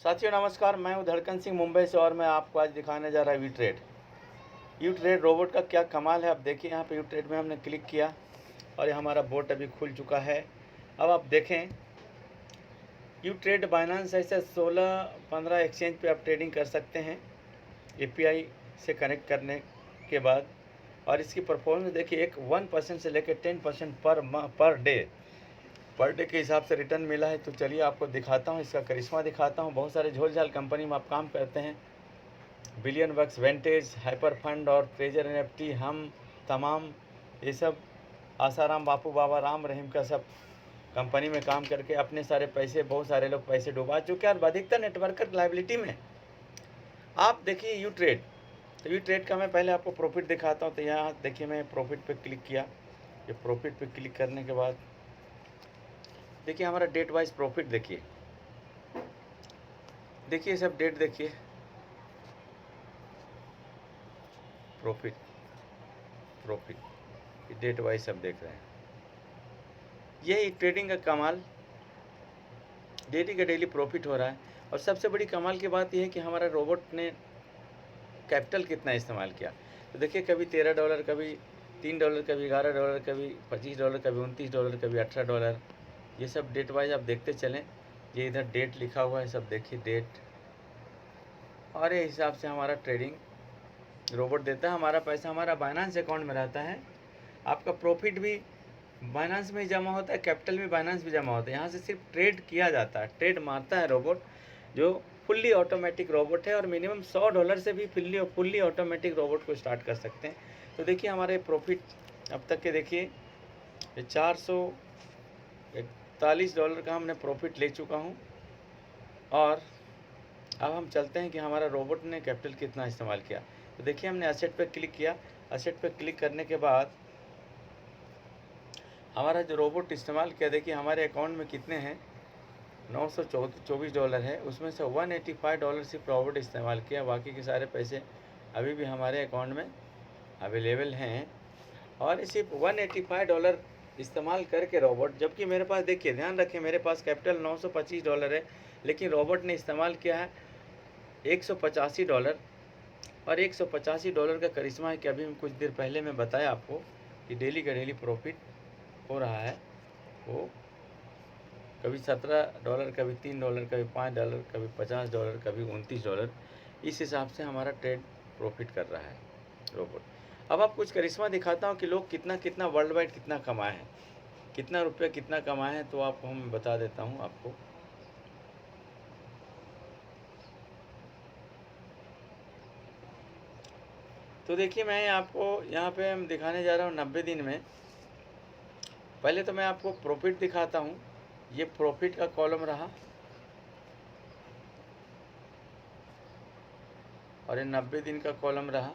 साथियों नमस्कार, मैं हूं धड़कन सिंह मुंबई से और मैं आपको आज दिखाने जा रहा है यू ट्रेड रोबोट का क्या कमाल है। अब देखिए यहाँ पे यू ट्रेड में हमने क्लिक किया और ये हमारा बोट अभी खुल चुका है। अब आप देखें यू ट्रेड बाइनेंस ऐसे 16-15 एक्सचेंज पे आप ट्रेडिंग कर सकते हैं एपीआई से कनेक्ट करने के बाद। और इसकी परफॉर्मेंस देखिए, एक 1% से लेकर 10% पर डे के हिसाब से रिटर्न मिला है। तो चलिए आपको दिखाता हूँ, इसका करिश्मा दिखाता हूँ। बहुत सारे झोल-झाल कंपनी में आप काम करते हैं, बिलियन वर्क्स, वेंटेज, हाइपर फंड और ट्रेजर एनएफटी, हम तमाम ये सब आसाराम बापू बाबा राम रहीम का सब कंपनी में काम करके अपने सारे पैसे, बहुत सारे लोग पैसे डुबा चुके हैं और अधिकतर नेटवर्कर लाइबिलिटी में। आप देखिए यू ट्रेड, तो यू ट्रेड का मैं पहले आपको प्रॉफिट दिखाता हूँ। तो यहाँ देखिए मैं प्रॉफिट पे क्लिक किया। ये प्रॉफिट पे क्लिक करने के बाद देखिए हमारा डेट वाइज प्रॉफिट देखिए सब डेट देखिए, प्रॉफिट डेट वाइज सब देख रहे हैं। यही ट्रेडिंग का कमाल, डेली का डेली प्रॉफिट हो रहा है। और सबसे बड़ी कमाल की बात यह है कि हमारा रोबोट ने कैपिटल कितना इस्तेमाल किया। तो देखिए कभी $13, कभी $3, कभी $11, कभी $25, कभी $29, कभी $18। ये सब डेट वाइज आप देखते चलें। ये इधर डेट लिखा हुआ है, सब देखिए डेट, और ये हिसाब से हमारा ट्रेडिंग रोबोट देता है। हमारा पैसा हमारा बाइनेंस अकाउंट में रहता है। आपका प्रॉफिट भी बाइनेंस में जमा होता है, कैपिटल भी बाइनेंस में जमा होता है। यहाँ से सिर्फ ट्रेड किया जाता है, ट्रेड मारता है रोबोट, जो फुल्ली ऑटोमेटिक रोबोट है। और मिनिमम $100 से भी फुल्ली ऑटोमेटिक रोबोट को स्टार्ट कर सकते हैं। तो देखिए हमारे प्रॉफिट अब तक के देखिए $441 का हमने प्रॉफिट ले चुका हूँ। और अब हम चलते हैं कि हमारा रोबोट ने कैपिटल कितना इस्तेमाल किया। तो देखिए हमने एसेट पे क्लिक किया। एसेट पे क्लिक करने के बाद हमारा जो रोबोट इस्तेमाल किया, देखिए हमारे अकाउंट में कितने हैं, $924 है। उसमें से $185 सिर्फ रोबोट इस्तेमाल किया, बाकी के सारे पैसे अभी भी हमारे अकाउंट में अवेलेबल हैं। और सिर्फ $185 इस्तेमाल करके रोबोट, जबकि मेरे पास देखिए, ध्यान रखें, मेरे पास कैपिटल $925 है, लेकिन रोबोट ने इस्तेमाल किया है $185। और $185 का करिश्मा है कि अभी कुछ देर पहले मैं बताया आपको कि डेली का डेली प्रॉफिट हो रहा है। वो कभी $17, कभी $3, कभी $5, कभी $50, कभी $29। इस हिसाब से हमारा ट्रेड प्रॉफिट कर रहा है रोबोट। अब आप कुछ करिश्मा दिखाता हूँ कि लोग कितना कितना वर्ल्ड वाइड कितना कमाए हैं, कितना रुपया कितना कमाए हैं। तो आपको हम बता देता हूँ आपको। तो देखिए मैं आपको यहाँ पे हम दिखाने जा रहा हूँ 90 दिन में। पहले तो मैं आपको प्रॉफिट दिखाता हूँ। ये प्रॉफिट का कॉलम रहा, और ये 90 दिन का कॉलम रहा।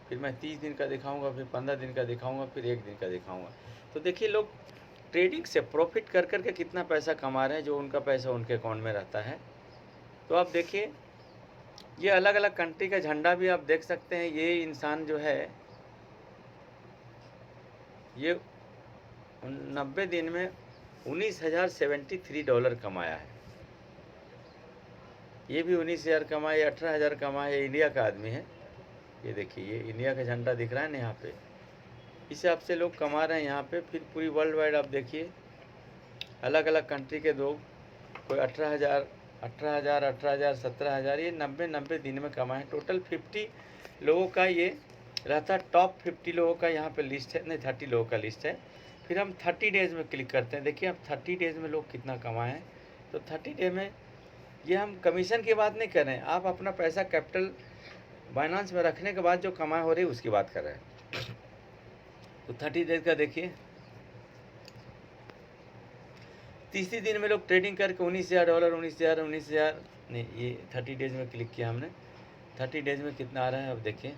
फिर मैं 30 दिन का दिखाऊंगा, फिर 15 दिन का दिखाऊंगा, फिर 1 दिन का दिखाऊंगा। तो देखिए लोग ट्रेडिंग से प्रॉफिट कर करके कितना पैसा कमा रहे हैं, जो उनका पैसा उनके अकाउंट में रहता है। तो आप देखिए ये अलग अलग कंट्री का झंडा भी आप देख सकते हैं। ये इंसान जो है ये 90 दिन में $19,073 कमाया है। ये भी 19,000 कमाए, 18,000 कमाए। ये इंडिया का आदमी है। ये देखिए ये इंडिया का झंडा दिख रहा है ना यहाँ पे, इस हिसाब से लोग कमा रहे हैं यहाँ पे। फिर पूरी वर्ल्ड वाइड आप देखिए अलग अलग कंट्री के लोग, कोई 18,000, 17,000, ये 90 दिन में कमाए। टोटल 50 लोगों का ये रहता है। टॉप 50 लोगों का यहाँ पे लिस्ट है, नहीं 30 लोगों का लिस्ट है। फिर हम 30 डेज़ में क्लिक करते हैं। देखिए अब 30 डेज़ में लोग कितना कमाए हैं। तो 30 डे में ये हम कमीशन की बात नहीं कर रहे हैं, आप अपना पैसा कैपिटल बाइनेंस में रखने के बाद जो कमाई हो रही है उसकी बात कर रहे हैं। तो 30 डेज का देखिए, 30 दिन में लोग ट्रेडिंग करके $19,000, 19,000 नहीं, ये 30 डेज में क्लिक किया हमने। 30 डेज में कितना आ रहा है अब देखिए।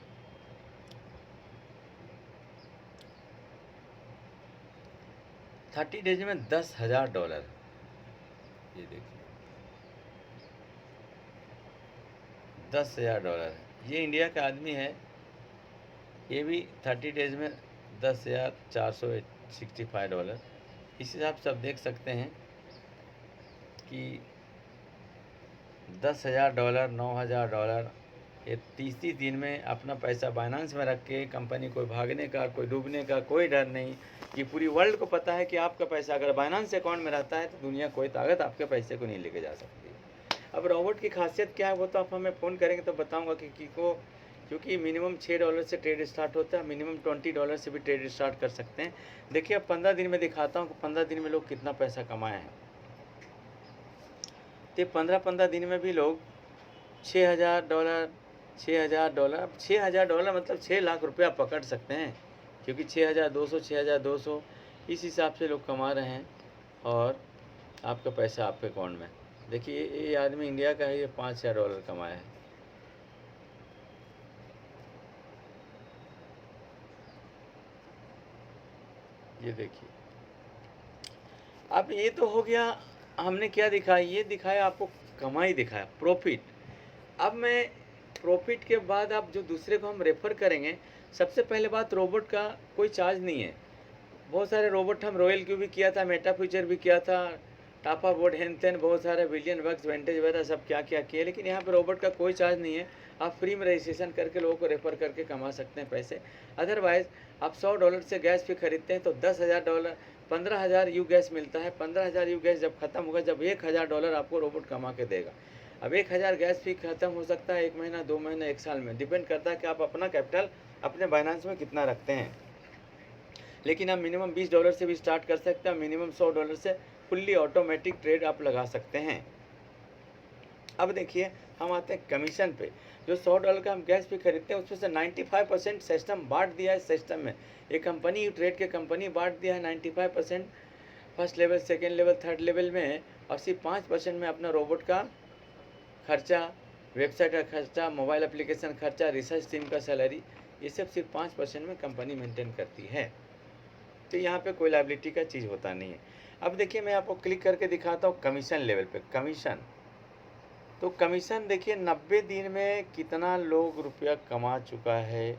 $30 डेज में $10,000, ये देखिए $10,000। ये इंडिया का आदमी है, ये भी 30 डेज में $10,465। इस हिसाब से आप देख सकते हैं कि $10,000, $9,000, ये 30 दिन में अपना पैसा बाइनांस में रख के कंपनी कोई भागने का, कोई डूबने का कोई डर नहीं। ये पूरी वर्ल्ड को पता है कि आपका पैसा अगर बाइनांस अकाउंट में रहता है तो दुनिया कोई ताकत आपके पैसे को नहीं लेके जा सकती। अब रोबोट की खासियत क्या है वो तो आप हमें फ़ोन करेंगे तो बताऊंगा कि को, क्योंकि मिनिमम $6 से ट्रेड स्टार्ट होता है, मिनिमम $20 से भी ट्रेड स्टार्ट कर सकते हैं। देखिए अब 15 दिन में दिखाता हूँ कि 15 दिन में लोग कितना पैसा कमाए हैं। तो 15 दिन में भी लोग $6,000, $6,000, अब $6,000 मतलब 6 लाख रुपया पकड़ सकते हैं, क्योंकि 6,200 इस हिसाब से लोग कमा रहे हैं और आपका पैसा आपके अकाउंट में। देखिए ये आदमी इंडिया का है, ये $5,000 कमाया है। ये देखिए, अब ये तो हो गया, हमने क्या दिखाया, ये दिखाया आपको कमाई, दिखाया प्रॉफिट। अब मैं प्रॉफिट के बाद आप जो दूसरे को हम रेफ़र करेंगे, सबसे पहले बात रोबोट का कोई चार्ज नहीं है। बहुत सारे रोबोट हम रॉयल क्यू भी किया था, मेटा फ्यूचर भी किया था, टापा बोर्ड हैन तैन, बहुत सारे बिलियन वर्क्स वेंटेज वगैरह सब क्या क्या किए, लेकिन यहाँ पे रोबोट का कोई चार्ज नहीं है। आप फ्री में रजिस्ट्रेशन करके लोगों को रेफ़र करके कमा सकते हैं पैसे। अदरवाइज़ आप $100 से गैस भी खरीदते हैं तो $10,000, 15,000 यू गैस मिलता है। 15,000 यू गैस जब ख़त्म होगा, जब $1,000 आपको रोबोट कमा के देगा। अब 1,000 गैस फी ख़त्म हो सकता है 1 महीना, 2 महीना, 1 साल में, डिपेंड करता है कि आप अपना कैपिटल अपने बाइनांस में कितना रखते हैं। लेकिन आप मिनिमम $20 से भी स्टार्ट कर सकते हैं, मिनिमम $100 से फुल्ली ऑटोमेटिक ट्रेड आप लगा सकते हैं। अब देखिए हम आते हैं कमीशन पे। जो $100 का हम गैस भी खरीदते हैं उसमें से 95% सिस्टम बांट दिया है। सिस्टम में एक कंपनी, ट्रेड के कंपनी बांट दिया है 95%, first level, second level, third level में, और सिर्फ 5% में अपना रोबोट का खर्चा, वेबसाइट का खर्चा, मोबाइल एप्लीकेशन खर्चा, रिसर्च टीम का सैलरी, ये सब सिर्फ 5% में कंपनी मेंटेन करती है। तो यहाँ पे कोई लायबिलिटी का चीज़ होता नहीं है। अब देखिए मैं आपको क्लिक करके दिखाता हूँ कमीशन लेवल पे। कमीशन, तो कमीशन देखिए 90 दिन में कितना लोग रुपया कमा चुका है,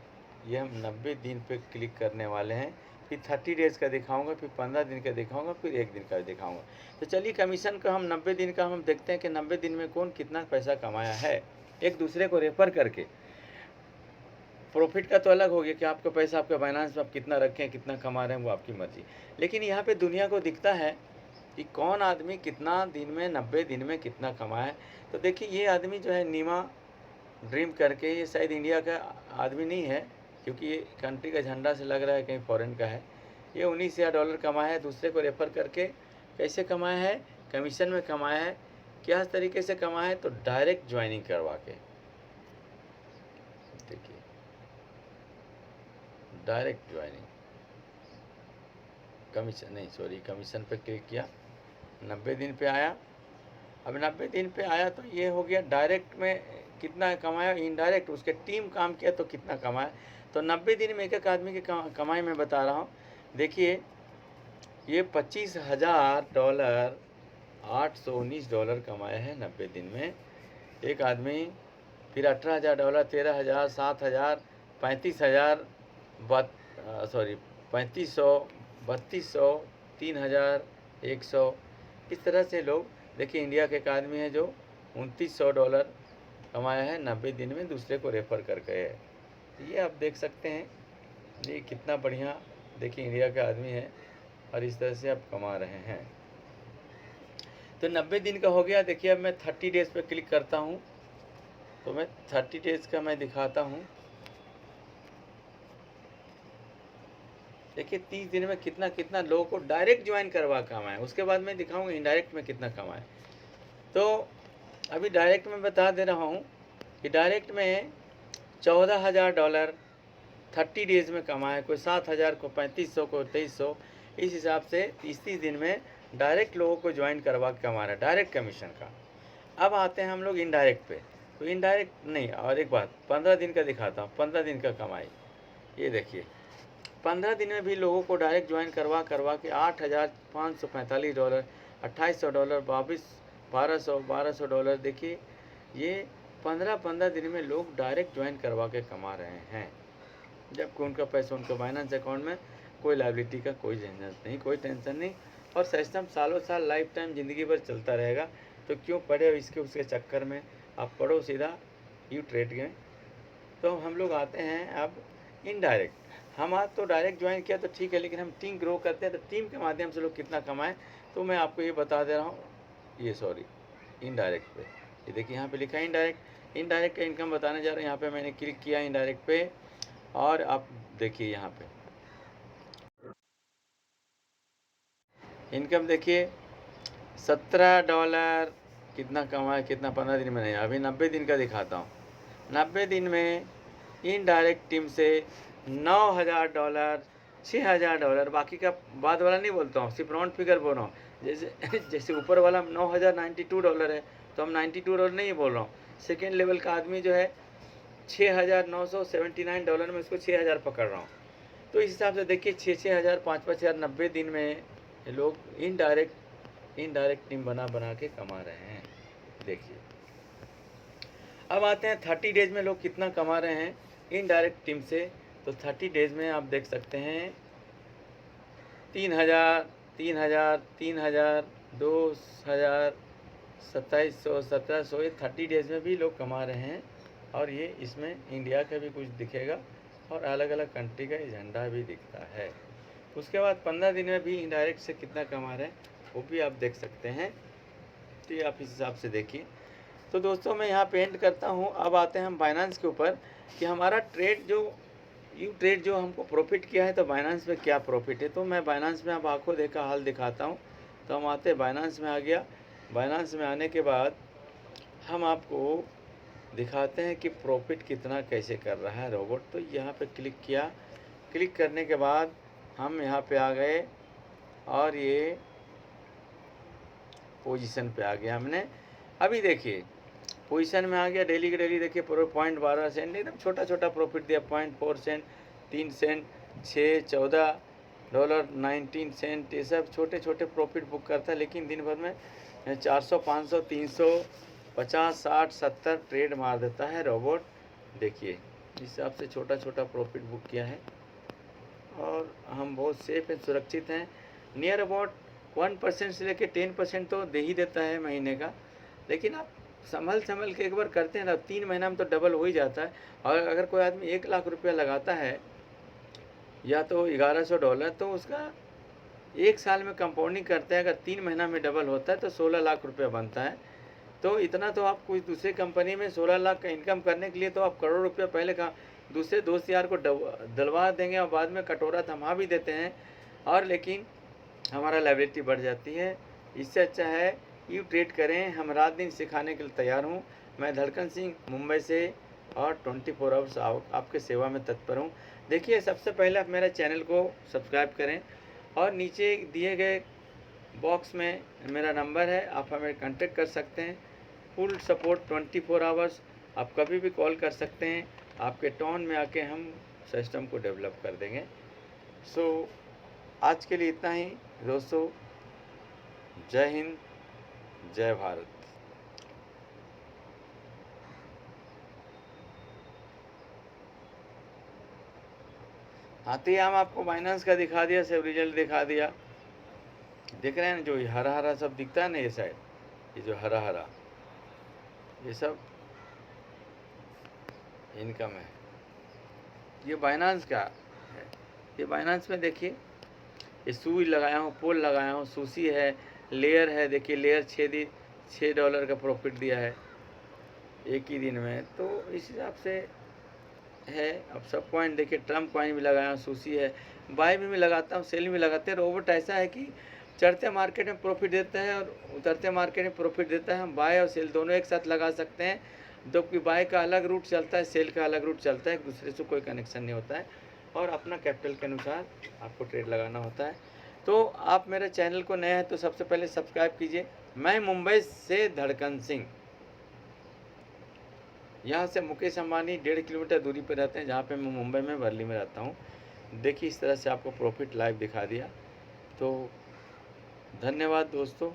ये हम 90 दिन पे क्लिक करने वाले हैं। फिर 30 डेज़ का दिखाऊंगा, फिर 15 दिन का दिखाऊंगा, फिर 1 दिन का दिखाऊंगा। तो चलिए कमीशन का हम 90 दिन का हम देखते हैं कि 90 दिन में कौन कितना पैसा कमाया है एक दूसरे को रेफ़र करके। प्रॉफिट का तो अलग हो गया कि आपका पैसा आपके बाइनांस में आप कितना रखें, कितना कमा रहे हैं, वो आपकी मर्जी। लेकिन यहाँ पे दुनिया को दिखता है कि कौन आदमी कितना दिन में, 90 दिन में कितना कमाए। तो देखिए ये आदमी जो है नीमा ड्रीम करके, ये शायद इंडिया का आदमी नहीं है, क्योंकि ये कंट्री का झंडा से लग रहा है कहीं फॉरेन का है। ये $19,000 कमाया है दूसरे को रेफ़र करके। कैसे कमाया है? कमीशन में कमाया है। क्या तरीके से कमाया है? तो डायरेक्ट ज्वाइनिंग करवा के। देखिए डायरेक्ट ज्वाइनिंग, कमीशन नहीं, सॉरी, कमीशन पे क्लिक किया, 90 दिन पे आया। अब 90 दिन पे आया तो ये हो गया डायरेक्ट में कितना कमाया, इनडायरेक्ट उसके टीम काम किया तो कितना कमाया। तो 90 दिन में एक एक आदमी की कमाई मैं बता रहा हूँ। देखिए ये $25,000, $819 कमाया है 90 दिन में एक आदमी। फिर $18,000, $13,000, $7,000, $35,000, 3500, 3200, 3,100, इस तरह से लोग। देखिए इंडिया के एक आदमी है जो $2,900 कमाया है 90 दिन में दूसरे को रेफ़र करके है। ये आप देख सकते हैं, ये कितना बढ़िया, देखिए इंडिया का आदमी है और इस तरह से आप कमा रहे हैं। तो 90 दिन का हो गया। देखिए अब मैं 30 डेज़ पे क्लिक करता हूँ, तो मैं 30 डेज़ का मैं दिखाता हूँ। देखिए 30 दिन में कितना कितना लोगों को डायरेक्ट ज्वाइन करवा कमाए, उसके बाद मैं दिखाऊंगा इनडायरेक्ट में कितना कमाए। तो अभी डायरेक्ट में बता दे रहा हूँ कि डायरेक्ट में $14,000 30 डेज़ में कमाए, कोई 7,000 को, 3,500 को, 2,300, इस हिसाब से 30 दिन में डायरेक्ट लोगों को ज्वाइन करवा के कमा रहा है डायरेक्ट कमीशन का। अब आते हैं हम लोग इनडायरेक्ट पे। तो इनडायरेक्ट नहीं, और एक बात 15 दिन का दिखाता हूँ, 15 दिन का कमाई। ये देखिए 15 दिन में भी लोगों को डायरेक्ट ज्वाइन करवा के $8,545, $2,800, $1200, देखिए ये 15 दिन में लोग डायरेक्ट ज्वाइन करवा के कमा रहे हैं, जबकि उनका पैसा उनके बाइनेंस अकाउंट में, कोई लायबिलिटी का कोई झंझट नहीं, कोई टेंशन नहीं, और सिस्टम सालों साल लाइफ टाइम ज़िंदगी भर चलता रहेगा। तो क्यों पढ़े हो इसके उसके चक्कर में, आप पढ़ो सीधा यू ट्रेड में। तो हम लोग आते हैं अब इनडायरेक्ट। हम आज तो डायरेक्ट ज्वाइन किया तो ठीक है, लेकिन हम टीम ग्रो करते हैं तो टीम के माध्यम से लोग कितना कमाएं, तो मैं आपको ये बता दे रहा हूँ। ये सॉरी इनडायरेक्ट पे, ये देखिए यहाँ पे लिखा है इनडायरेक्ट। इनडायरेक्ट का इनकम बताने जा रहे हैं। यहाँ पे मैंने क्लिक किया इनडायरेक्ट पे, और आप देखिए यहाँ पे इनकम देखिए $17 कितना कमाया, कितना 15 दिन में नहीं, अभी 90 दिन का दिखाता हूँ। 90 दिन में इनडायरेक्ट टीम से $9,000, $6,000, बाकी का बाद वाला नहीं बोलता हूँ, सिर्फ राउंड फिगर बोल रहा हूँ। जैसे ऊपर वाला $9,092 है, तो हम $92 नहीं बोल रहा हूँ। सेकेंड लेवल का आदमी जो है $6,979 में उसको 6,000 पकड़ रहा हूँ। तो इस हिसाब से देखिए 6,000, 5,000 90 दिन में ये लोग इनडायरेक्ट टीम बना के कमा रहे हैं। देखिए अब आते हैं 30 डेज में लोग कितना कमा रहे हैं इनडायरेक्ट टीम से। तो 30 डेज में आप देख सकते हैं 3,000, 3,000, 3,000, 2,000, 2,700, 1,700, ये 30 डेज में भी लोग कमा रहे हैं। और ये इसमें इंडिया का भी कुछ दिखेगा और अलग अलग कंट्री का झंडा भी दिखता है। उसके बाद 15 दिन में भी इनडायरेक्ट से कितना कमा रहे हैं वो भी आप देख सकते हैं। तो ये आप इस हिसाब से देखिए। तो दोस्तों मैं यहाँ पे एंड करता हूँ। अब आते हैं हम बाइनेंस के ऊपर कि हमारा ट्रेड जो यू ट्रेड जो हमको प्रॉफिट किया है, तो बाइनेंस में क्या प्रॉफिट है। तो मैं बाइनेंस में अब आंखों देखा हाल दिखाता हूँ। तो हम आते बाइनेंस में आ गया। बाइनेंस में आने के बाद हम आपको दिखाते हैं कि प्रॉफिट कितना कैसे कर रहा है रोबोट। तो यहाँ पे क्लिक किया, क्लिक करने के बाद हम यहाँ पे आ गए और ये पोजीशन पे आ गया हमने। अभी देखिए पोजीशन में आ गया, डेली के डेली देखिए 0.12 सेंट, एकदम छोटा छोटा प्रॉफिट दिया, 0.4 सेंट, 3 सेंट, 6, $14, 19 सेंट, ये सब छोटे छोटे प्रॉफिट बुक करता है। लेकिन दिन भर में 400, 500, 300, 50, 60, 70 ट्रेड मार देता है रोबोट। देखिए इस हिसाब से छोटा छोटा प्रॉफिट बुक किया है और हम बहुत सेफ हैं, सुरक्षित हैं। नियर अबाउट 1% से लेकर 10% तो दे ही देता है महीने का। लेकिन आप संभल के एक बार करते हैं ना, 3 महीना में तो डबल हो ही जाता है। और अगर कोई आदमी 1 लाख रुपया लगाता है या तो $1,100, तो उसका 1 साल में कंपाउंडिंग करते हैं, अगर 3 महीना में डबल होता है तो 16 लाख रुपया बनता है। तो इतना तो आप कोई दूसरी कंपनी में 16 लाख का इनकम करने के लिए तो आप करोड़ रुपया पहले का दूसरे दोस्त यार को डलवा देंगे और बाद में कटोरा थमा भी देते हैं, और लेकिन हमारा लायबिलिटी बढ़ जाती है। इससे अच्छा है यू ट्रेड करें। हम रात दिन सिखाने के लिए तैयार हूँ। मैं धड़कन सिंह मुंबई से और 24 आवर्स आपके सेवा में तत्पर हूँ। देखिए सबसे पहले आप मेरे चैनल को सब्सक्राइब करें और नीचे दिए गए बॉक्स में मेरा नंबर है, आप हमें कांटेक्ट कर सकते हैं। फुल सपोर्ट 24 आवर्स, आप कभी भी कॉल कर सकते हैं। आपके टाउन में आके हम सिस्टम को डेवलप कर देंगे। सो आज के लिए इतना ही दोस्तों। जय हिंद, जय भारत। हाँ तो हम आपको बाइनेंस का दिखा दिया, सब रिजल्ट दिखा दिया। देख रहे हैं ना जो हरा हरा सब दिखता है ना, ये साइड, ये जो हरा हरा, ये सब इनकम है, ये बाइनेंस का है। ये बाइनेंस में देखिए ये सुई लगाया हूँ, पोल लगाया हूँ, सूसी है, लेयर है। देखिए लेयर $6 का प्रॉफिट दिया है एक ही दिन में। तो इस हिसाब से है। अब सब कॉइन देखिए, ट्रम्प कॉइन भी लगाया हूँ, सूसी है, बाय भी मैं लगाता हूँ, सेल भी लगाते हैं। रोबोट ऐसा है कि चढ़ते मार्केट में प्रॉफिट देता है और उतरते मार्केट में प्रॉफिट देता है। हम बाय और सेल दोनों एक साथ लगा सकते हैं, जबकि बाय का अलग रूट चलता है, सेल का अलग रूट चलता है, एक दूसरे से कोई कनेक्शन नहीं होता है और अपना कैपिटल के अनुसार आपको ट्रेड लगाना होता है। तो आप मेरे चैनल को नए हैं तो सबसे पहले सब्सक्राइब कीजिए। मैं मुंबई से धड़कन सिंह, यहाँ से मुकेश अंबानी 1.5 किलोमीटर दूरी पर रहते हैं, जहाँ पे मैं मुंबई में वर्ली में रहता हूँ। देखिए इस तरह से आपको प्रॉफिट लाइव दिखा दिया। तो धन्यवाद दोस्तों।